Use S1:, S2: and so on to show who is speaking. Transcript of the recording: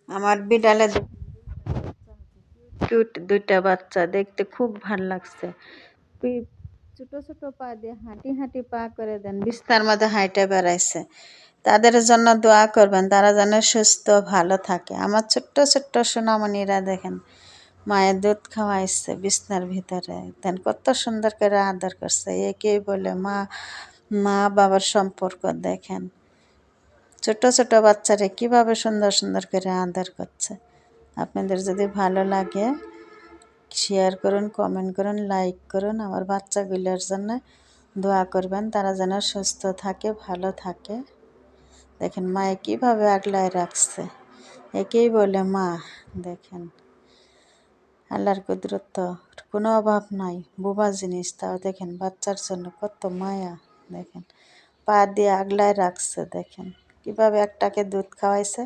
S1: আমার বিড়ালে কিউট দুইটা বাচ্চা, দেখতে খুব ভাল লাগছে। ছোট ছোট পা দিয়ে হাঁটি হাঁটি পা করে দেন, বিস্তার মধ্যে হাঁটে বেড়াইছে। তাদের জন্য দোয়া করবেন, তারা যেন সুস্থ ভালো থাকে। আমার ছোট্ট ছোট্ট সোনামণিরা দেখেন, মায়ের দুধ খাওয়াইছে বিছনার ভিতরে, দেন কত সুন্দর করে আদর করছে। একেই বলে মা, মা বাবার সম্পর্ক। দেখেন ছোট ছোট বাচ্চারা কিভাবে সুন্দর সুন্দর করে আদর করছে। আপনাদের যদি ভালো লাগে শেয়ার করুন, কমেন্ট করুন, লাইক করুন। আমার বাচ্চাগুলোর জন্য দোয়া করবেন, তারা যেন সুস্থ থাকে ভালো থাকে। দেখেন মায়ে কীভাবে আগলায় রাখছে, একেই বলে মা। দেখেন আল্লাহর কুদরত কোনো অভাব নাই, বোবা জিনিস, তাও দেখেন বাচ্চার জন্য কত মায়া। দেখেন পা দিয়ে আগলায় রাখছে, দেখেন কীভাবে একটাকে দুধ খাওয়াইছে।